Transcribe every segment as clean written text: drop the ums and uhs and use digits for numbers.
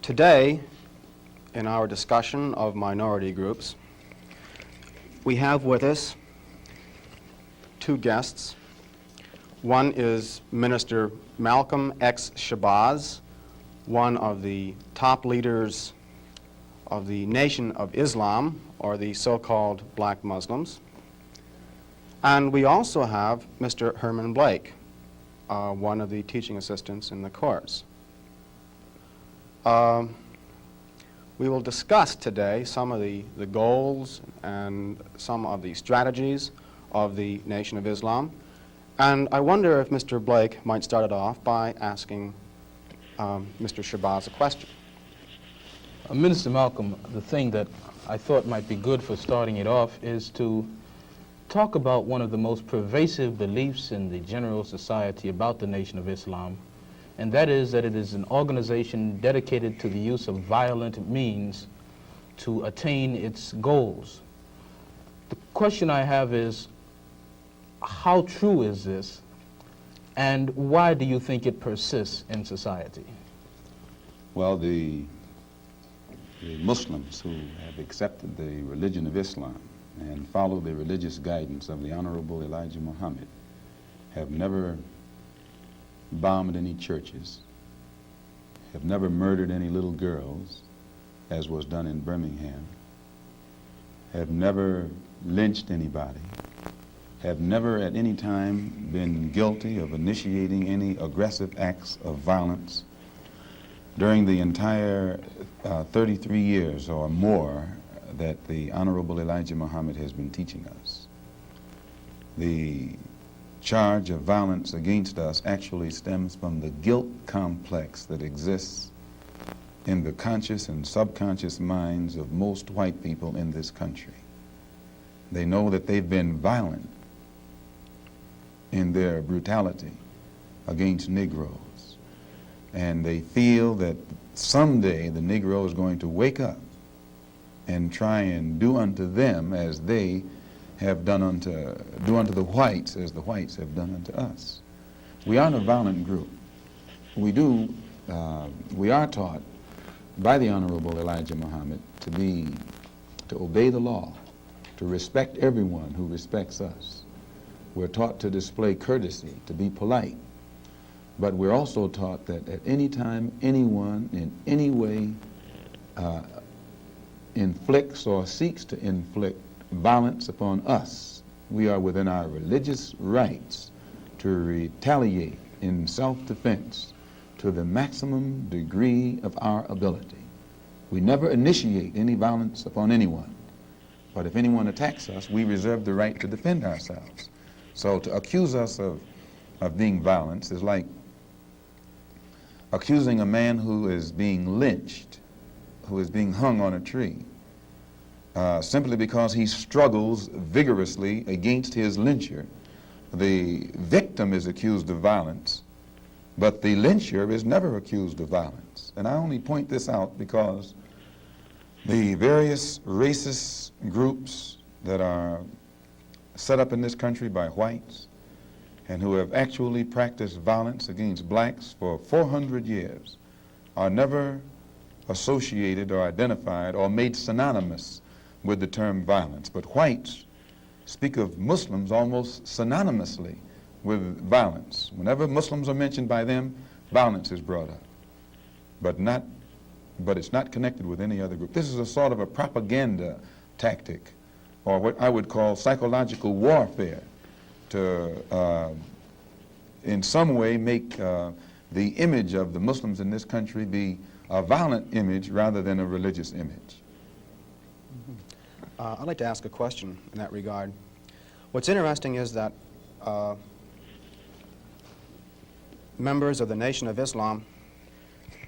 Today, in our discussion of minority groups, we have with us two guests. One is Minister Malcolm X. Shabazz, one of the top leaders of the Nation of Islam, or the so-called black Muslims. And we also have Mr. Herman Blake, one of the teaching assistants in the course. We will discuss today some of the goals and some of the strategies of the Nation of Islam. And I wonder if Mr. Blake might start it off by asking Mr. Shabazz a question. Minister Malcolm, the thing that I thought might be good for starting it off is to talk about one of the most pervasive beliefs in the general society about the Nation of Islam, and that is that it is an organization dedicated to the use of violent means to attain its goals. The question I have is, how true is this, and why do you think it persists in society? Well, the Muslims who have accepted the religion of Islam and follow the religious guidance of the Honorable Elijah Muhammad have never bombed any churches, have never murdered any little girls, as was done in Birmingham, have never lynched anybody, have never at any time been guilty of initiating any aggressive acts of violence during the entire 33 years or more that the Honorable Elijah Muhammad has been teaching us. The charge of violence against us actually stems from the guilt complex that exists in the conscious and subconscious minds of most white people in this country. They know that they've been violent in their brutality against Negroes, and they feel that someday the Negro is going to wake up and try and do unto them as they have do unto the whites as the whites have done unto us. We aren't a violent group. We are taught by the Honorable Elijah Muhammad to obey the law, to respect everyone who respects us. We're taught to display courtesy, to be polite. But we're also taught that at any time anyone in any way inflicts or seeks to inflict violence upon us, we are within our religious rights to retaliate in self-defense to the maximum degree of our ability. We never initiate any violence upon anyone, but if anyone attacks us, we reserve the right to defend ourselves. So to accuse us of being violent is like accusing a man who is being lynched, who is being hung on a tree, simply because he struggles vigorously against his lyncher. The victim is accused of violence, but the lyncher is never accused of violence. And I only point this out because the various racist groups that are set up in this country by whites and who have actually practiced violence against blacks for 400 years are never associated or identified or made synonymous with the term violence. But whites speak of Muslims almost synonymously with violence. Whenever Muslims are mentioned by them, violence is brought up, but it's not connected with any other group. This is a sort of a propaganda tactic, or what I would call psychological warfare, to in some way make the image of the Muslims in this country be a violent image rather than a religious image. I'd like to ask a question in that regard. What's interesting is that members of the Nation of Islam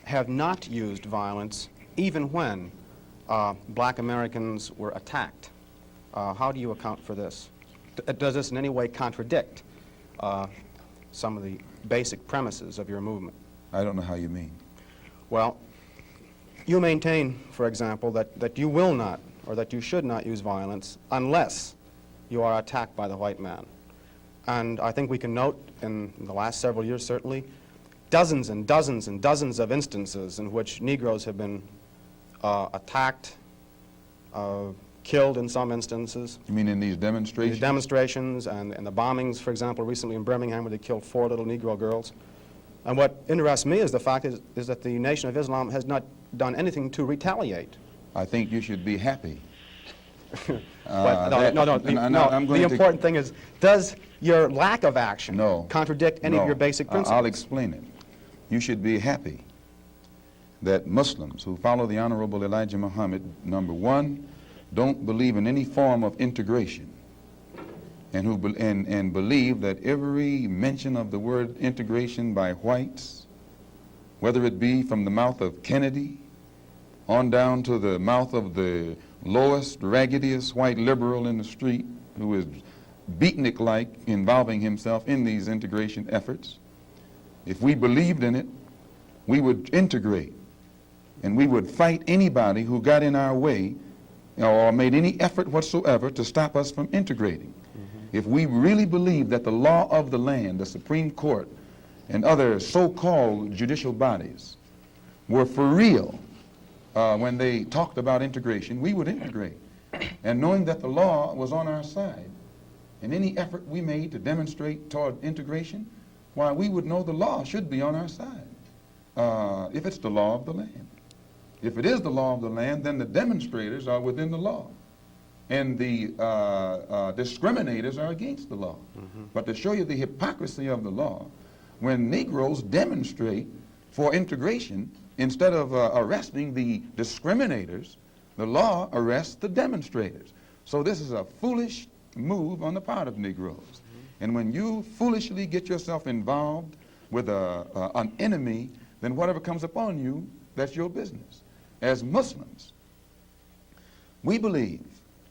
have not used violence even when black Americans were attacked. How do you account for this? Does this in any way contradict some of the basic premises of your movement? I don't know how you mean. Well, you maintain, for example, that you will not, or that you should not use violence unless you are attacked by the white man. And I think we can note in the last several years, certainly, dozens and dozens and dozens of instances in which Negroes have been attacked, killed in some instances. You mean in these The demonstrations? demonstrations and the bombings, for example, recently in Birmingham where they killed 4 little Negro girls. And what interests me is the fact is that the Nation of Islam has not done anything to retaliate. I think you should be happy. But I'm the going to- important thing is, does your lack of action No. contradict any of No. your basic principles? I'll explain it. You should be happy that Muslims who follow the Honorable Elijah Muhammad, number one, don't believe in any form of integration, and who believe that every mention of the word integration by whites, whether it be from the mouth of Kennedy on down to the mouth of the lowest, raggediest white liberal in the street who is beatnik-like involving himself in these integration efforts, if we believed in it, we would integrate, and we would fight anybody who got in our way or made any effort whatsoever to stop us from integrating. If we really believed that the law of the land, the Supreme Court, and other so-called judicial bodies were for real when they talked about integration, we would integrate. And knowing that the law was on our side, and any effort we made to demonstrate toward integration, why, we would know the law should be on our side, if it's the law of the land. If it is the law of the land, then the demonstrators are within the law, and the discriminators are against the law. But to show you the hypocrisy of the law, when Negroes demonstrate for integration, instead of arresting the discriminators, the law arrests the demonstrators. So this is a foolish move on the part of Negroes. And when you foolishly get yourself involved with an enemy, then whatever comes upon you, that's your business. As Muslims, we believe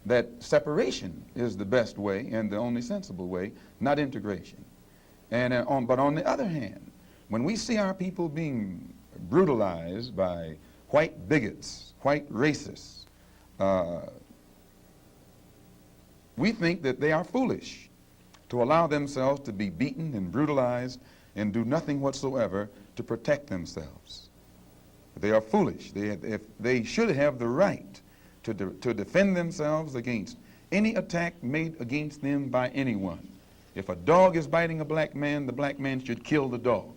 that separation is the best way and the only sensible way, not integration. And but on the other hand, when we see our people being brutalized by white bigots, white racists, we think that they are foolish to allow themselves to be beaten and brutalized and do nothing whatsoever to protect themselves. They are foolish. They should have the right to defend themselves against any attack made against them by anyone. If a dog is biting a black man, the black man should kill the dog.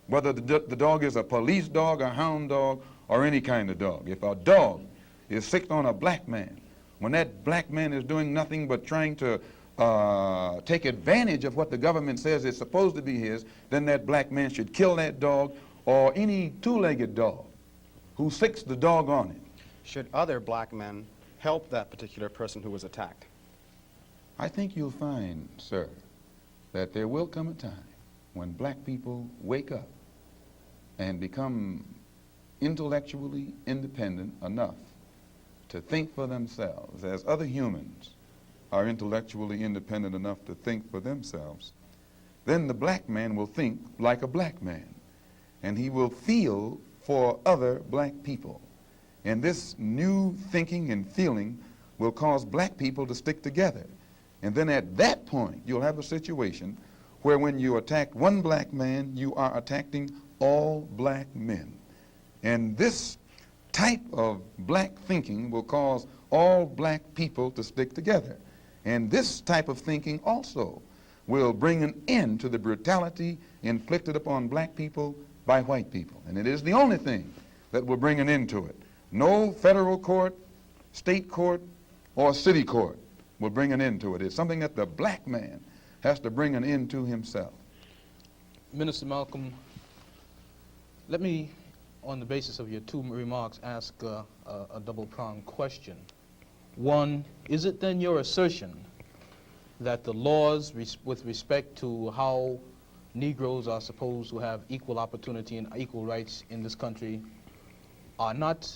Whether the dog is a police dog, a hound dog, or any kind of dog. If a dog is sick on a black man, when that black man is doing nothing but trying to take advantage of what the government says is supposed to be his, then that black man should kill that dog, or any two-legged dog who sicks the dog on it. Should other black men help that particular person who was attacked? I think you'll find, sir, that there will come a time when black people wake up and become intellectually independent enough to think for themselves, as other humans are intellectually independent enough to think for themselves. Then the black man will think like a black man, and he will feel for other black people. And this new thinking and feeling will cause black people to stick together. And then at that point, you'll have a situation where when you attack one black man, you are attacking all black men. And this type of black thinking will cause all black people to stick together. And this type of thinking also will bring an end to the brutality inflicted upon black people by white people. And it is the only thing that will bring an end to it. No federal court, state court, or city court will bring an end to it. It's something that the black man has to bring an end to himself. Minister Malcolm, let me, on the basis of your two remarks, ask a double-pronged question. One, is it then your assertion that the laws with respect to how Negroes are supposed to have equal opportunity and equal rights in this country are not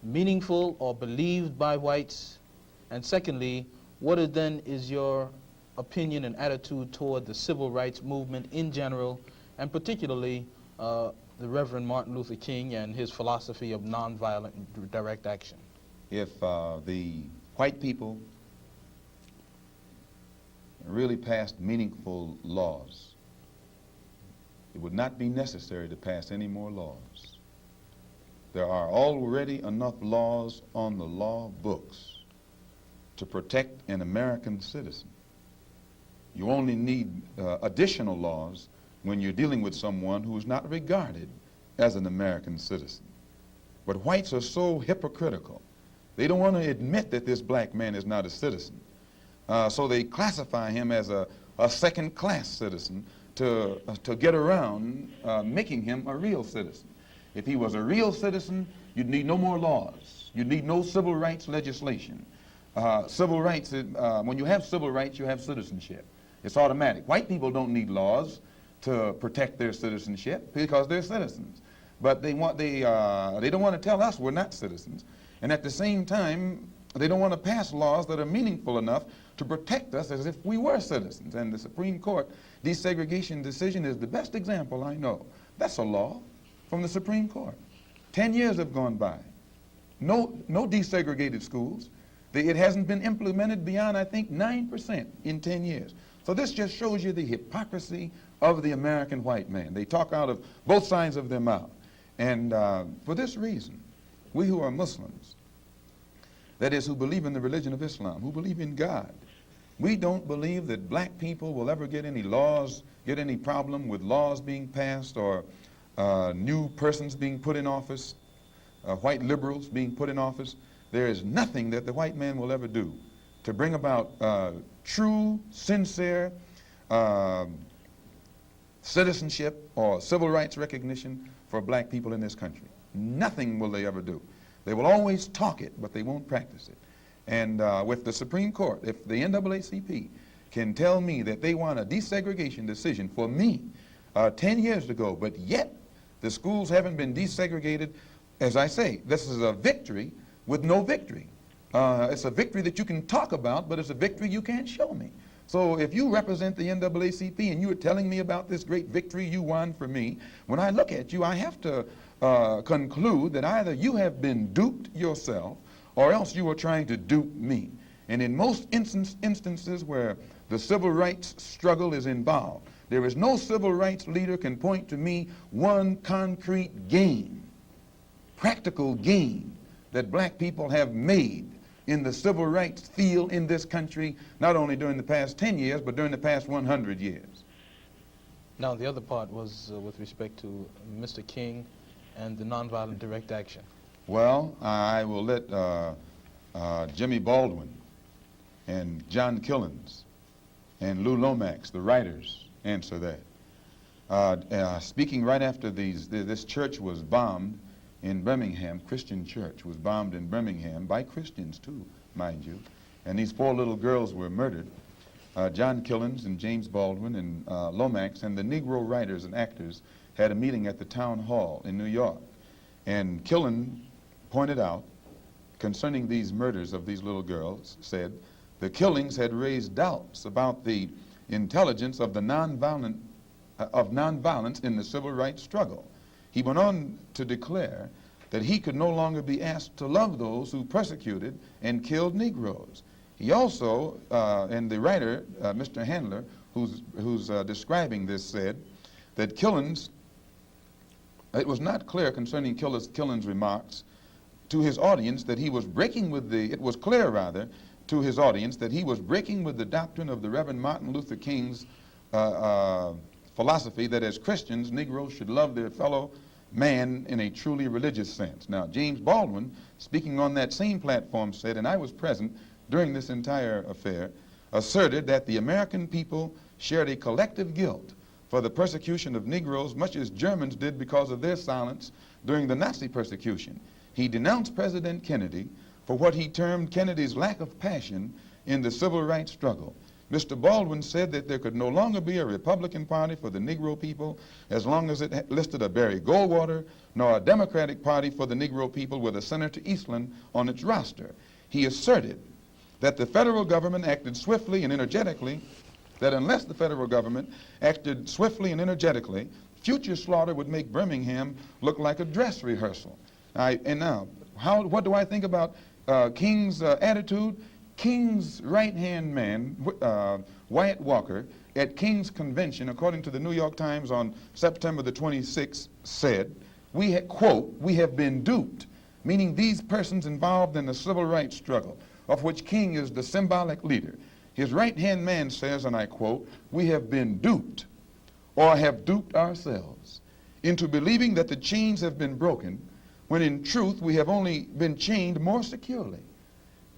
meaningful or believed by whites? And secondly, what is your opinion and attitude toward the civil rights movement in general, and particularly the Reverend Martin Luther King and his philosophy of nonviolent direct action? If the white people really passed meaningful laws it would not be necessary to pass any more laws. There are already enough laws on the law books to protect an American citizen. You only need additional laws when you're dealing with someone who is not regarded as an American citizen. But whites are so hypocritical. They don't want to admit that this black man is not a citizen. So they classify him as a second-class citizen to get around making him a real citizen. If he was a real citizen, you'd need no more laws. You'd need no civil rights legislation. Civil rights, when you have civil rights, you have citizenship. It's automatic. White people don't need laws to protect their citizenship because they're citizens. But they don't want to tell us we're not citizens. And at the same time, they don't want to pass laws that are meaningful enough to protect us as if we were citizens. And the Supreme Court desegregation decision is the best example I know. That's a law from the Supreme Court. 10 years have gone by. No desegregated schools. It hasn't been implemented beyond, I think, 9% in 10 years. So this just shows you the hypocrisy of the American white man. They talk out of both sides of their mouth. And for this reason, we who are Muslims, that is, who believe in the religion of Islam, who believe in God, we don't believe that black people will ever get any laws, get any problem with laws being passed or new persons being put in office, white liberals being put in office. There is nothing that the white man will ever do to bring about true, sincere citizenship or civil rights recognition for black people in this country. Nothing will they ever do. They will always talk it, but they won't practice it. And with the Supreme Court, if the NAACP can tell me that they want a desegregation decision for me 10 years ago, but yet the schools haven't been desegregated, as I say, this is a victory with no victory. It's a victory that you can talk about, but it's a victory you can't show me. So if you represent the NAACP and you are telling me about this great victory you won for me, when I look at you, I have to conclude that either you have been duped yourself or else you are trying to dupe me. And in most instances where the civil rights struggle is involved, there is no civil rights leader can point to me one concrete gain, practical gain, that black people have made in the civil rights field in this country, not only during the past 10 years, but during the past 100 years. Now, the other part was with respect to Mr. King and the nonviolent direct action. Well, I will let Jimmy Baldwin and John Killens and Lou Lomax, the writers, answer that. Speaking right after this church was bombed in Birmingham, Christian church was bombed in Birmingham by Christians too, mind you, and these 4 little girls were murdered. John Killens and James Baldwin and Lomax and the Negro writers and actors had a meeting at the town hall in New York, and Killen pointed out concerning these murders of these little girls, said the killings had raised doubts about the intelligence of the nonviolence in the civil rights struggle. He went on to declare that he could no longer be asked to love those who persecuted and killed Negroes. He also, and the writer, Mr. Handler, who's describing this, said that Killens, it was not clear concerning Killens' remarks to his audience that he was breaking with it was clear rather to his audience that he was breaking with the doctrine of the Reverend Martin Luther King's philosophy that as Christians, Negroes should love their fellow man in a truly religious sense. Now, James Baldwin, speaking on that same platform, said, and I was present during this entire affair, asserted that the American people shared a collective guilt for the persecution of Negroes, much as Germans did because of their silence during the Nazi persecution. He denounced President Kennedy for what he termed Kennedy's lack of passion in the civil rights struggle. Mr. Baldwin said that there could no longer be a Republican Party for the Negro people as long as it listed a Barry Goldwater, nor a Democratic Party for the Negro people with a Senator Eastland on its roster. He asserted that the federal government acted swiftly and energetically, that unless the federal government acted swiftly and energetically, future slaughter would make Birmingham look like a dress rehearsal. What do I think about King's attitude? King's right-hand man, Wyatt Walker, at King's convention, according to the New York Times on September the 26th, said, quote, "We have been duped," meaning these persons involved in the civil rights struggle, of which King is the symbolic leader. His right-hand man says, and I quote, "We have been duped, or have duped ourselves, into believing that the chains have been broken, when in truth we have only been chained more securely.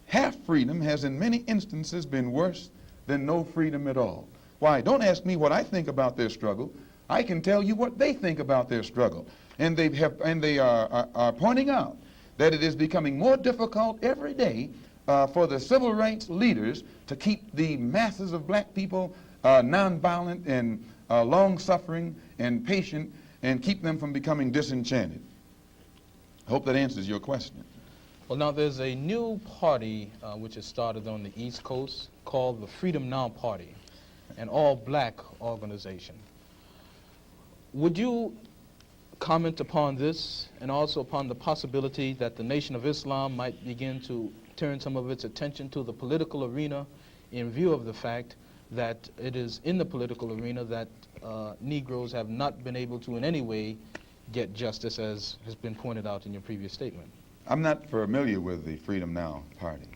Half freedom has in many instances been worse than no freedom at all." Why, don't ask me what I think about their struggle. I can tell you what they think about their struggle. And they are pointing out that it is becoming more difficult every day for the civil rights leaders to keep the masses of black people nonviolent and long-suffering and patient, and keep them from becoming disenchanted. I hope that answers your question. Well, now there's a new party which has started on the East Coast called the Freedom Now Party, an all-black organization. Would you comment upon this and also upon the possibility that the Nation of Islam might begin to turn some of its attention to the political arena in view of the fact that it is in the political arena that Negroes have not been able to in any way get justice, as has been pointed out in your previous statement? I'm not familiar with the Freedom Now Party.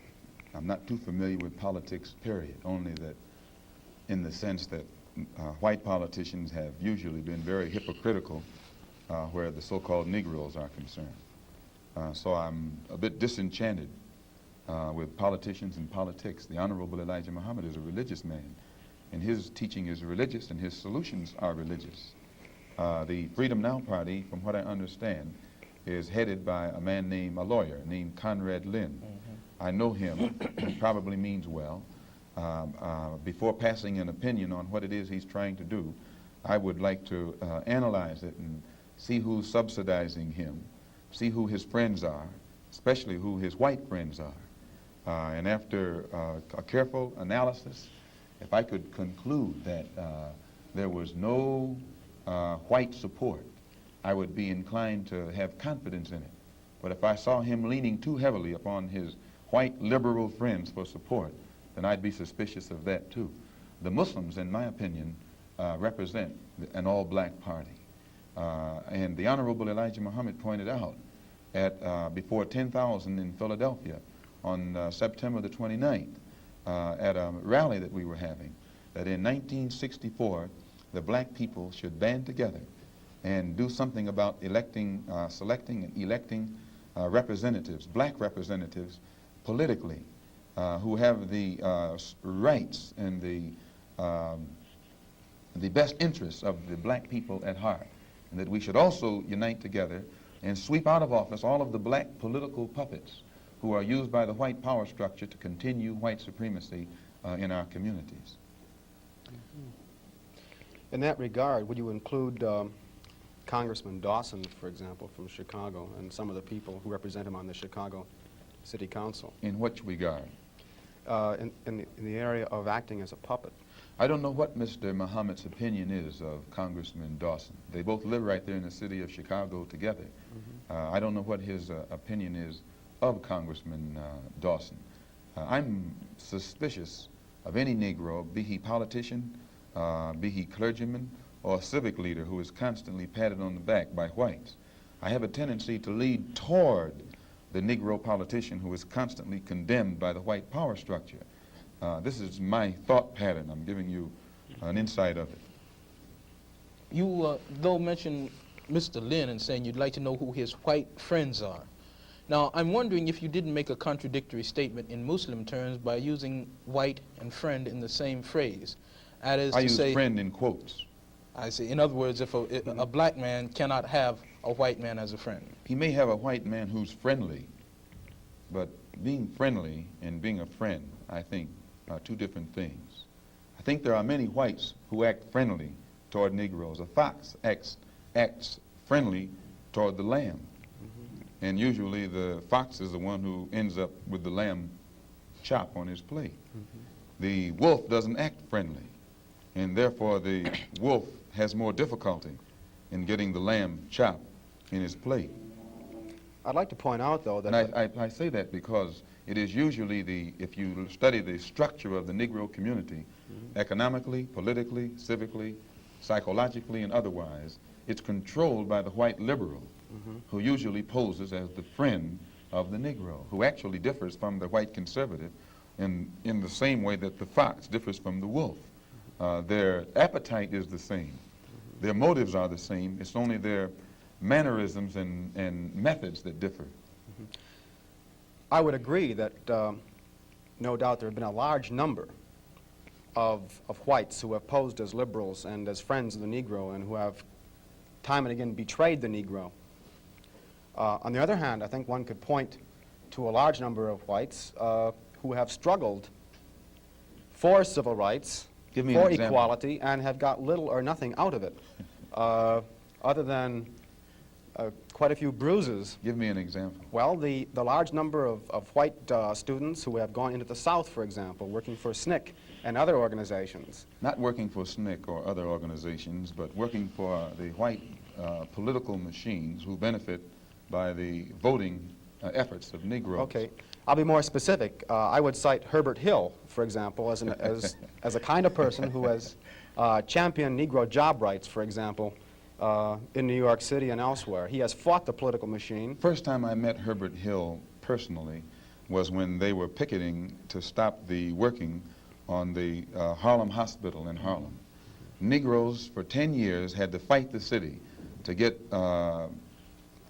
I'm not too familiar with politics, period, only that in the sense that white politicians have usually been very hypocritical where the so-called Negroes are concerned. So I'm a bit disenchanted with politicians and politics. The Honorable Elijah Muhammad is a religious man, and his teaching is religious, and his solutions are religious. The Freedom Now Party, from what I understand, is headed by a lawyer named Conrad Lynn. I know him. He probably means well. Before passing an opinion on what it is he's trying to do, I would like to analyze it and see who's subsidizing him, see who his friends are, especially who his white friends are. And after a careful analysis, if I could conclude that there was no white support, I would be inclined to have confidence in it. But if I saw him leaning too heavily upon his white liberal friends for support, then I'd be suspicious of that too. The Muslims, in my opinion, represent an all-black party. And the Honorable Elijah Muhammad pointed out at before 10,000 in Philadelphia on September the 29th at a rally that we were having, that in 1964 the black people should band together and do something about selecting and electing representatives, black representatives, politically, who have the rights and the best interests of the black people at heart, and that we should also unite together and sweep out of office all of the black political puppets who are used by the white power structure to continue white supremacy in our communities. In that regard, would you include Congressman Dawson, for example, from Chicago, and some of the people who represent him on the Chicago City Council? In which regard? In the area of acting as a puppet. I don't know what Mr. Muhammad's opinion is of Congressman Dawson. They both live right there in the city of Chicago together. I don't know what his opinion is of Congressman Dawson. I'm suspicious of any Negro, be he politician, be he clergyman, or civic leader who is constantly patted on the back by whites. I have a tendency to lead toward the Negro politician who is constantly condemned by the white power structure. This is my thought pattern. I'm giving you an insight of it. You, though, mentioned Mr. Lynn and saying you'd like to know who his white friends are. Now, I'm wondering if you didn't make a contradictory statement in Muslim terms by using white and friend in the same phrase. That is I to use say, friend in quotes. I see. In other words, if a black man cannot have a white man as a friend. He may have a white man who's friendly, but being friendly and being a friend, I think, are two different things. I think there are many whites who act friendly toward Negroes. A fox acts friendly toward the lamb. And usually the fox is the one who ends up with the lamb chop on his plate. The wolf doesn't act friendly, and therefore the wolf has more difficulty in getting the lamb chop in his plate. I'd like to point out, though, that... And I say that because it is usually if you study the structure of the Negro community, economically, politically, civically, psychologically, and otherwise, it's controlled by the white liberal, who usually poses as the friend of the Negro, who actually differs from the white conservative in the same way that the fox differs from the wolf. Their appetite is the same. Their motives are the same. It's only their mannerisms and methods that differ. I would agree that no doubt there have been a large number of whites who have posed as liberals and as friends of the Negro and who have time and again betrayed the Negro. On the other hand, I think one could point to a large number of whites who have struggled for civil rights, Give me an for example. equality, and have got little or nothing out of it, other than quite a few bruises. Give me an example. Well, the large number of white students who have gone into the South, for example, working for SNCC and other organizations. Not working for SNCC or other organizations, but working for the white political machines who benefit by the voting efforts of Negroes. Okay, I'll be more specific. I would cite Herbert Hill, for example, as a kind of person who has championed Negro job rights, for example, in New York City and elsewhere. He has fought the political machine. First time I met Herbert Hill personally was when they were picketing to stop the working on the Harlem Hospital in Harlem. Negroes for 10 years had to fight the city to get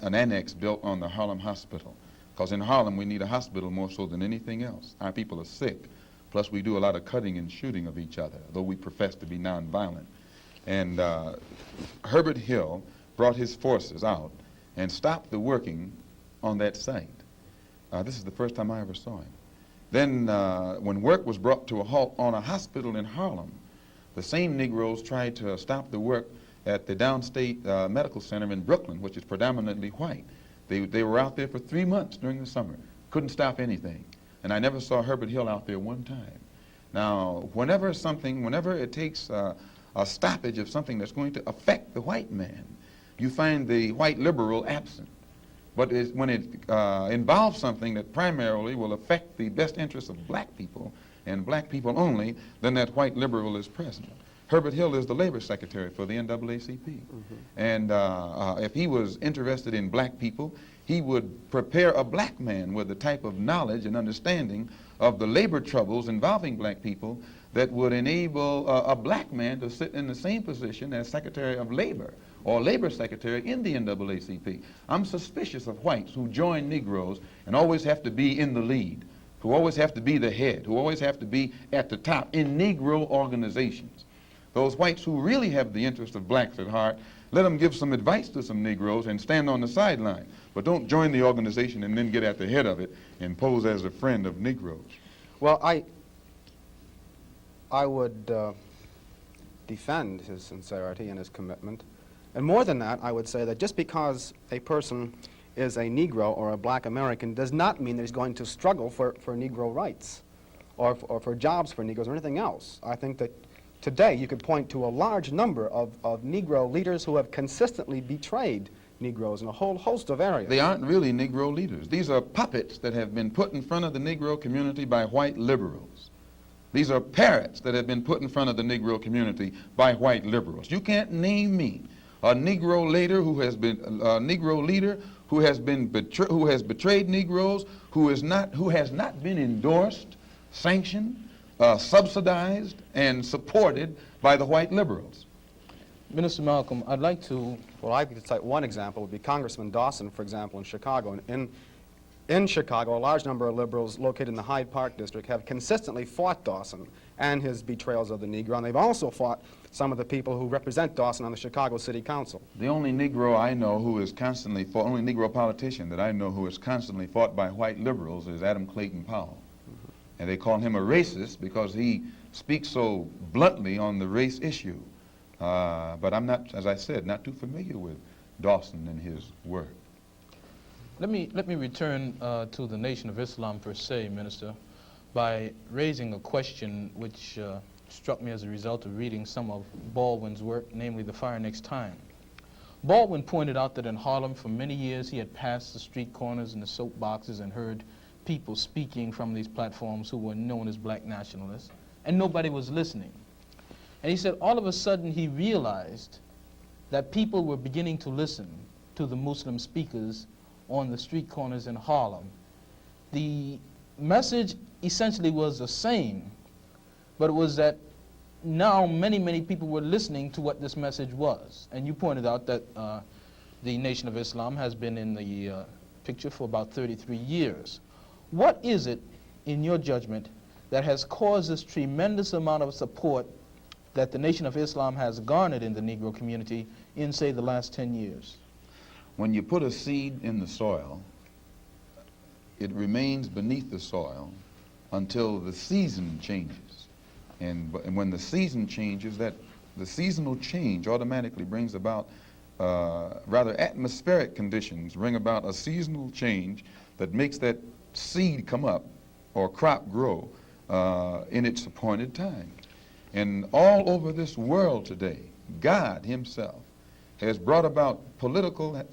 an annex built on the Harlem Hospital. Because in Harlem we need a hospital more so than anything else. Our people are sick. Plus we do a lot of cutting and shooting of each other, though we profess to be nonviolent. And Herbert Hill brought his forces out and stopped the working on that site. This is the first time I ever saw him. Then when work was brought to a halt on a hospital in Harlem, the same Negroes tried to stop the work at the Downstate Medical Center in Brooklyn, which is predominantly white. They were out there for 3 months during the summer, couldn't stop anything. And I never saw Herbert Hill out there one time. Now, whenever it takes a stoppage of something that's going to affect the white man, you find the white liberal absent. But when it involves something that primarily will affect the best interests of black people and black people only, then that white liberal is present. Herbert Hill is the labor secretary for the NAACP. And if he was interested in black people, he would prepare a black man with the type of knowledge and understanding of the labor troubles involving black people that would enable a black man to sit in the same position as Secretary of Labor or Labor Secretary in the NAACP. I'm suspicious of whites who join Negroes and always have to be in the lead, who always have to be the head, who always have to be at the top in Negro organizations. Those whites who really have the interest of blacks at heart, let them give some advice to some Negroes and stand on the sideline. But don't join the organization and then get at the head of it and pose as a friend of Negroes. Well, I would defend his sincerity and his commitment. And more than that, I would say that just because a person is a Negro or a black American does not mean that he's going to struggle for Negro rights or for jobs for Negroes or anything else. I think that today you could point to a large number of Negro leaders who have consistently betrayed Negroes in a whole host of areas. They aren't really Negro leaders. These are puppets that have been put in front of the Negro community by white liberals. These are parrots that have been put in front of the Negro community by white liberals. You can't name me a Negro leader who has been betrayed Negroes, who has not been endorsed, sanctioned, subsidized, and supported by the white liberals. Minister Malcolm, I'd like to... Well, I could cite one example would be Congressman Dawson, for example, in Chicago. In Chicago, a large number of liberals located in the Hyde Park district have consistently fought Dawson and his betrayals of the Negro, and they've also fought some of the people who represent Dawson on the Chicago City Council. The only Negro I know who is constantly fought, only Negro politician that I know who is constantly fought by white liberals is Adam Clayton Powell. And they call him a racist because he speaks so bluntly on the race issue. But I'm not, as I said, not too familiar with Dawson and his work. Let me return to the Nation of Islam per se, Minister, by raising a question which struck me as a result of reading some of Baldwin's work, namely The Fire Next Time. Baldwin pointed out that in Harlem for many years he had passed the street corners and the soapboxes and heard people speaking from these platforms who were known as black nationalists, and nobody was listening. And he said all of a sudden he realized that people were beginning to listen to the Muslim speakers on the street corners in Harlem. The message essentially was the same, but it was that now many people were listening to what this message was. And you pointed out that the Nation of Islam has been in the picture for about 33 years. What is it, in your judgment, that has caused this tremendous amount of support that the Nation of Islam has garnered in the Negro community in, say, the last 10 years? When you put a seed in the soil, it remains beneath the soil until the season changes. And when the season changes, the seasonal change automatically brings about rather atmospheric conditions, bring about a seasonal change that makes that seed come up or crop grow in its appointed time. And all over this world today, God himself has brought about political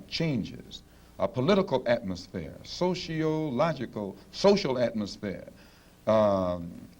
changes, a political atmosphere, sociological, social atmosphere,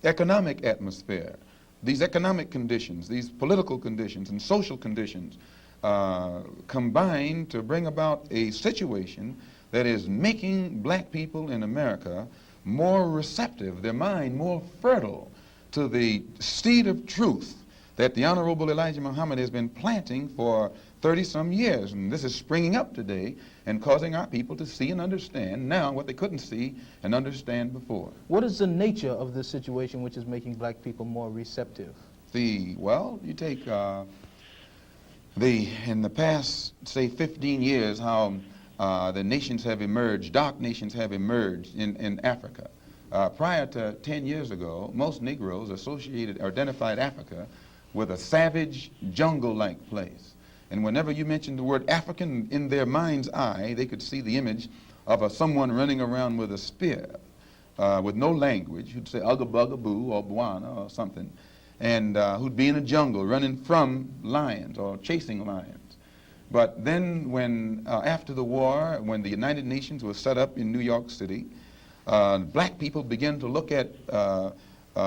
economic atmosphere. These economic conditions, these political conditions and social conditions combine to bring about a situation that is making black people in America more receptive, their mind more fertile to the seed of truth that the Honorable Elijah Muhammad has been planting for 30-some years. And this is springing up today and causing our people to see and understand now what they couldn't see and understand before. What is the nature of this situation which is making black people more receptive? Well, you take in the past, say, 15 years, how the nations have emerged, dark nations have emerged in Africa. Prior to 10 years ago, most Negroes identified Africa with a savage, jungle-like place. And whenever you mentioned the word African, in their mind's eye, they could see the image of someone running around with a spear, with no language, who'd say ugga bugga boo or bwana or something, and who'd be in a jungle running from lions or chasing lions. But then when, after the war, when the United Nations was set up in New York City, black people began to look at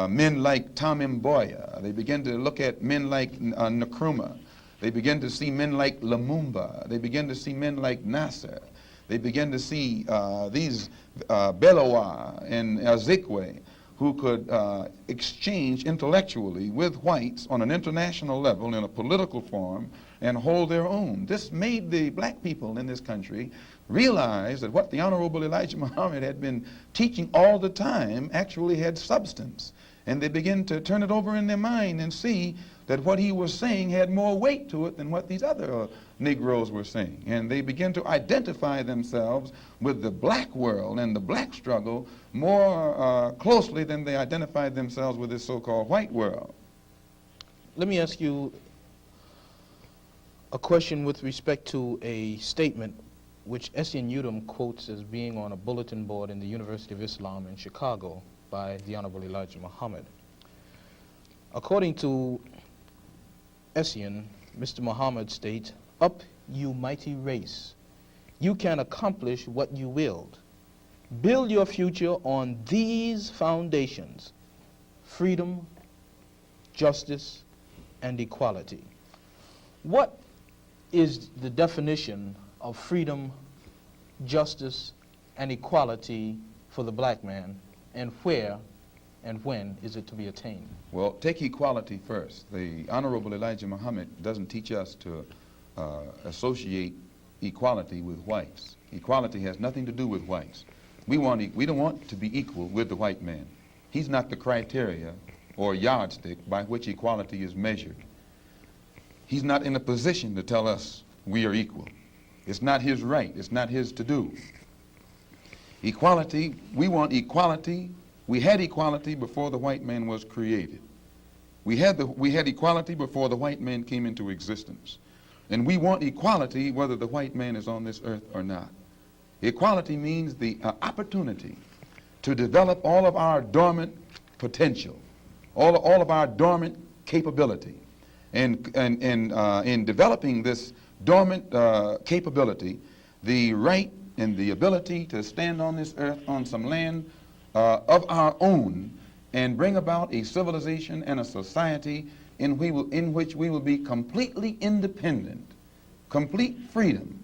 men like Tom Mboya. They began to look at men like Nkrumah. They began to see men like Lumumba. They began to see men like Nasser. They began to see these Belawa and Azikwe, who could exchange intellectually with whites on an international level in a political form and hold their own. This made the black people in this country realize that what the Honorable Elijah Muhammad had been teaching all the time actually had substance. And they began to turn it over in their mind and see that what he was saying had more weight to it than what these other Negroes were saying. And they began to identify themselves with the black world and the black struggle more closely than they identified themselves with this so-called white world. Let me ask you a question with respect to a statement which Essien Udom quotes as being on a bulletin board in the University of Islam in Chicago by the Honorable Elijah Muhammad. According to Essien, Mr. Muhammad states, "Up, you mighty race. You can accomplish what you willed. Build your future on these foundations: freedom, justice, and equality." What is the definition of freedom, justice, and equality for the black man, and where and when is it to be attained? Well, take equality first. The Honorable Elijah Muhammad doesn't teach us to associate equality with whites. Equality has nothing to do with whites. We don't want to be equal with the white man. He's not the criteria or yardstick by which equality is measured. He's not in a position to tell us we are equal. It's not his right. It's not his to do. Equality, we want equality. We had equality before the white man was created. We had equality before the white man came into existence. And we want equality whether the white man is on this earth or not. Equality means the opportunity to develop all of our dormant potential, all of our dormant capability. And in developing this dormant capability, the right and the ability to stand on this earth on some land of our own and bring about a civilization and a society in which we will be completely independent, complete freedom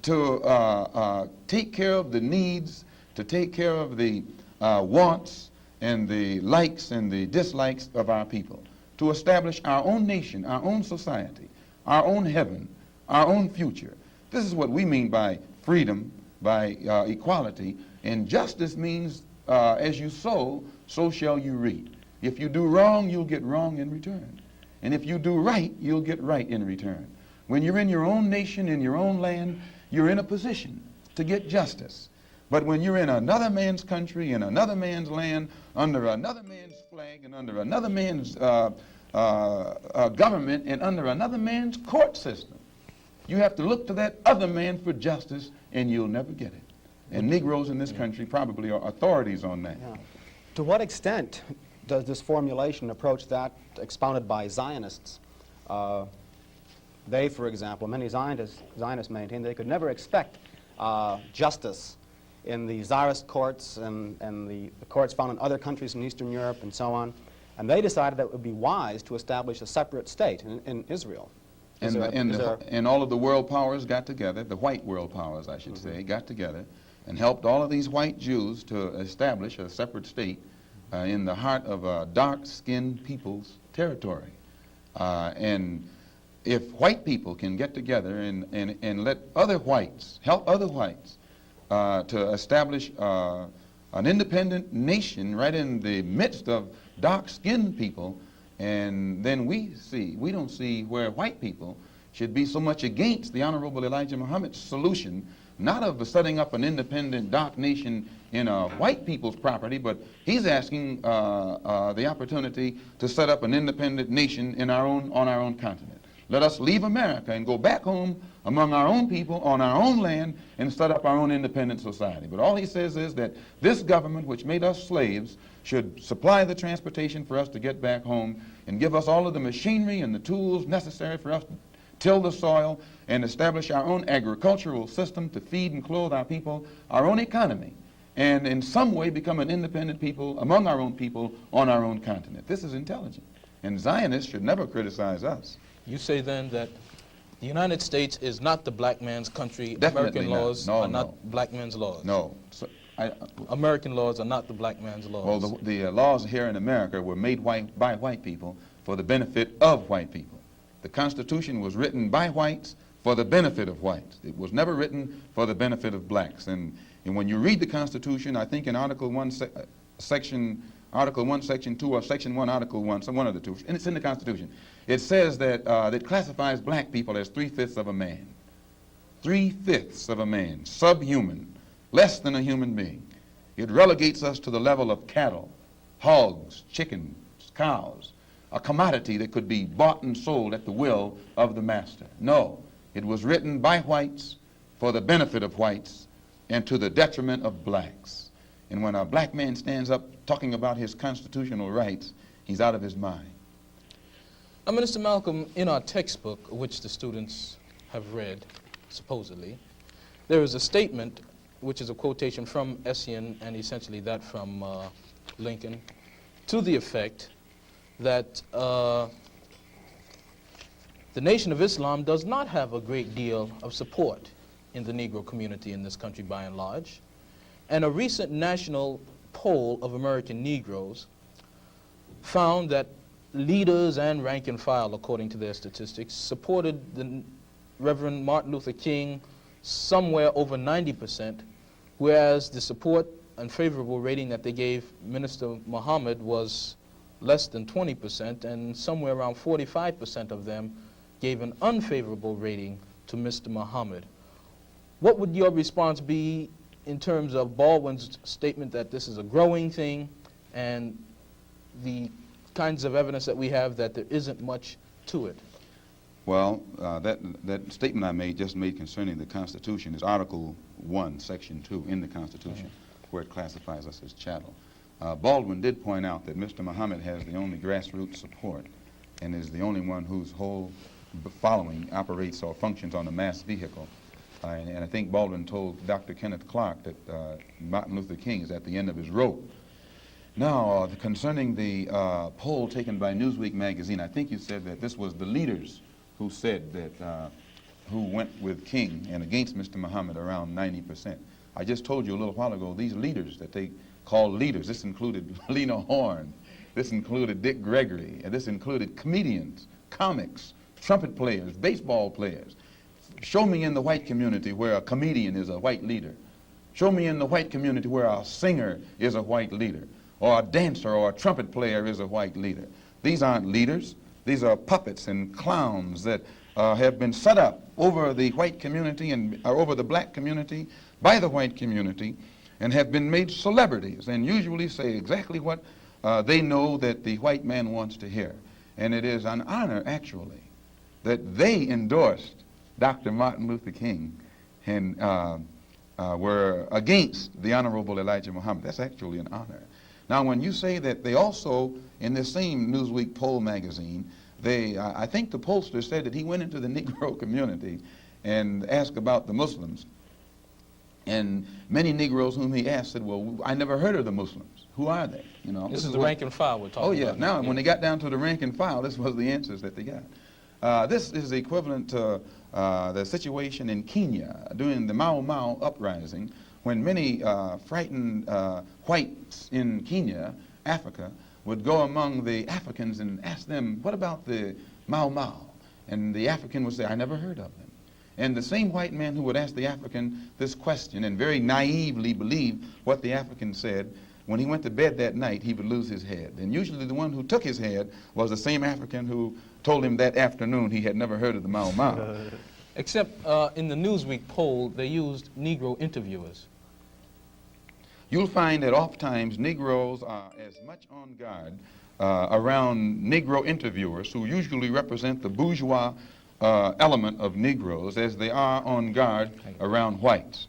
to take care of the needs, to take care of the wants and the likes and the dislikes of our people, to establish our own nation, our own society, our own heaven, our own future. This is what we mean by freedom, by equality, and justice means as you sow, so shall you reap. If you do wrong, you'll get wrong in return. And if you do right, you'll get right in return. When you're in your own nation, in your own land, you're in a position to get justice. But when you're in another man's country, in another man's land, under another man's flag, and under another man's government, and under another man's court system, you have to look to that other man for justice, and you'll never get it. And Negroes in this country probably are authorities on that. Yeah. To what extent does this formulation approach that expounded by Zionists? They, for example, many Zionists maintain they could never expect justice in the Tsarist courts and the courts found in other countries in Eastern Europe and so on. And they decided that it would be wise to establish a separate state in Israel. And all of the world powers got together, the white world powers, I should say, got together and helped all of these white Jews to establish a separate state in the heart of dark-skinned people's territory. And if white people can get together and let other whites, help other whites to establish an independent nation right in the midst of dark-skinned people, and then we don't see where white people should be so much against the Honorable Elijah Muhammad's solution, not of setting up an independent dark nation in white people's property, but he's asking the opportunity to set up an independent nation on our own continent. Let us leave America and go back home among our own people on our own land and set up our own independent society. But all he says is that this government, which made us slaves, should supply the transportation for us to get back home and give us all of the machinery and the tools necessary for us to till the soil and establish our own agricultural system to feed and clothe our people, our own economy, and in some way become an independent people among our own people on our own continent. This is intelligent. And Zionists should never criticize us. You say then that the United States is not the black man's country. Definitely American not. laws No, are no. not black man's laws. No. So, American laws are not the black man's laws. well, the laws here in America were made by white people for the benefit of white people. The Constitution was written by whites for the benefit of whites. It was never written for the benefit of blacks. And when you read the Constitution, I think in Article 1, Section 2, or Section 1, Article 1, one of the two, and it's in the Constitution, it says that it classifies black people as 3/5 of a man. 3/5 of a man, subhuman, less than a human being. It relegates us to the level of cattle, hogs, chickens, cows, a commodity that could be bought and sold at the will of the master. No, it was written by whites for the benefit of whites and to the detriment of blacks. And when a black man stands up talking about his constitutional rights, he's out of his mind. Now, Minister Malcolm, in our textbook, which the students have read, supposedly, there is a statement, which is a quotation from Essien and essentially that from Lincoln, to the effect that the Nation of Islam does not have a great deal of support in the Negro community in this country by and large. And a recent national poll of American Negroes found that leaders and rank and file, according to their statistics, supported the Reverend Martin Luther King somewhere over 90%, whereas the support and favorable rating that they gave Minister Muhammad was less than 20%, and somewhere around 45% of them gave an unfavorable rating to Mr. Muhammad. What would your response be in terms of Baldwin's statement that this is a growing thing and the kinds of evidence that we have that there isn't much to it? Well, that statement I just made concerning the Constitution is Article 1, Section 2 in the Constitution, where it classifies us as chattel. Baldwin did point out that Mr. Muhammad has the only grassroots support and is the only one whose whole following operates or functions on a mass vehicle. And I think Baldwin told Dr. Kenneth Clark that Martin Luther King is at the end of his rope. Now, concerning the poll taken by Newsweek magazine, I think you said that this was the leaders who said that, who went with King and against Mr. Muhammad around 90%. I just told you a little while ago, these leaders that they call leaders, this included Lena Horne, this included Dick Gregory, and this included comedians, comics, trumpet players, baseball players. Show me in the white community where a comedian is a white leader. Show me in the white community where a singer is a white leader, or a dancer or a trumpet player is a white leader. These aren't leaders. These are puppets and clowns that have been set up over the white community and over the black community by the white community and have been made celebrities and usually say exactly what they know that the white man wants to hear. And it is an honor, actually, that they endorsed Dr. Martin Luther King and were against the Honorable Elijah Muhammad. That's actually an honor. Now, when you say that they also, in this same Newsweek poll magazine, I think the pollster said that he went into the Negro community and asked about the Muslims. And many Negroes whom he asked said, well, I never heard of the Muslims. Who are they? You know, This is the rank and file we're talking about. Oh, yeah. Now, when they got down to the rank and file, this was the answers that they got. This is equivalent to the situation in Kenya during the Mau Mau uprising, when many frightened whites in Kenya, Africa, would go among the Africans and ask them, what about the Mau Mau? And the African would say, I never heard of them. And the same white man who would ask the African this question and very naively believe what the African said, when he went to bed that night, he would lose his head. And usually the one who took his head was the same African who told him that afternoon he had never heard of the Mau Mau. Except in the Newsweek poll, they used Negro interviewers. You'll find that oftentimes Negroes are as much on guard around Negro interviewers, who usually represent the bourgeois element of Negroes, as they are on guard around whites.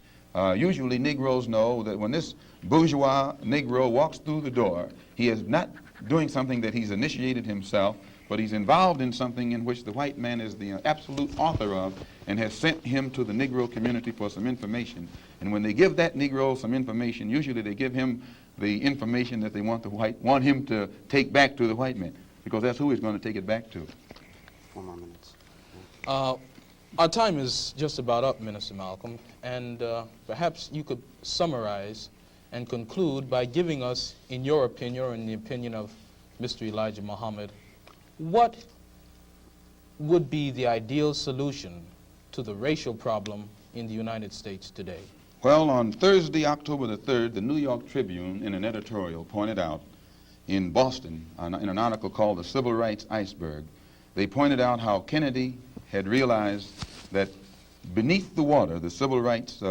Usually Negroes know that when this bourgeois Negro walks through the door, he is not doing something that he's initiated himself, but he's involved in something in which the white man is the absolute author of and has sent him to the Negro community for some information. And when they give that Negro some information, usually they give him the information that they want him to take back to the white man, because that's who he's going to take it back to. 4 more minutes. Our time is just about up, Minister Malcolm, and perhaps you could summarize and conclude by giving us, in your opinion or in the opinion of Mr. Elijah Muhammad, what would be the ideal solution to the racial problem in the United States today? Well, on Thursday, October the 3rd, the New York Tribune, in an editorial, pointed out in Boston, in an article called The Civil Rights Iceberg, they pointed out how Kennedy had realized that beneath the water, the civil rights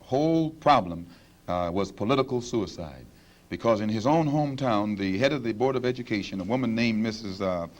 whole problem was political suicide. Because in his own hometown, the head of the Board of Education, a woman named Mrs.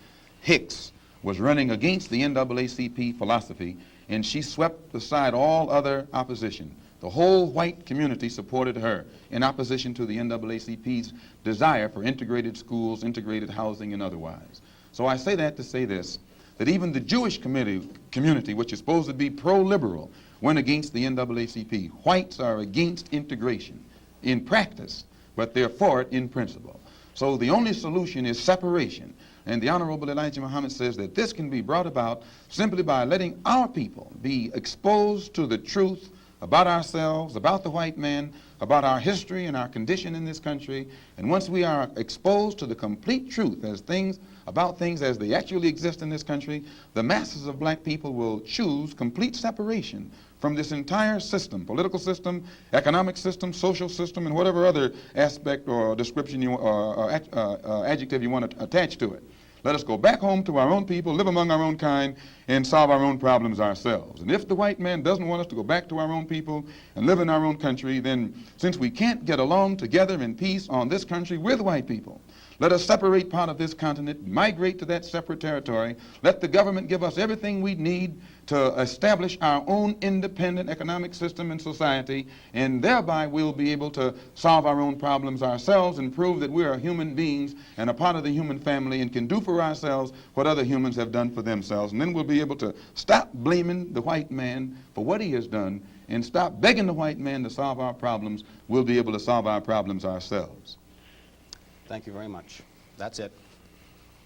Hicks, was running against the NAACP philosophy, and she swept aside all other opposition. The whole white community supported her in opposition to the NAACP's desire for integrated schools, integrated housing, and otherwise. So I say that to say this, that even the Jewish community, which is supposed to be pro-liberal, went against the NAACP. Whites are against integration in practice, but they're for it in principle. So the only solution is separation. And the Honorable Elijah Muhammad says that this can be brought about simply by letting our people be exposed to the truth about ourselves, about the white man, about our history and our condition in this country. And once we are exposed to the complete truth about things as they actually exist in this country, the masses of black people will choose complete separation from this entire system, political system, economic system, social system, and whatever other aspect or description or adjective you want to attach to it. Let us go back home to our own people, live among our own kind, and solve our own problems ourselves. And if the white man doesn't want us to go back to our own people and live in our own country, then since we can't get along together in peace on this country with white people, Let us separate part of this continent, migrate to that separate territory. Let the government give us everything we need to establish our own independent economic system and society, and thereby we'll be able to solve our own problems ourselves and prove that we are human beings and a part of the human family and can do for ourselves what other humans have done for themselves. And then we'll be able to stop blaming the white man for what he has done and stop begging the white man to solve our problems. We'll be able to solve our problems ourselves. Thank you very much. That's it.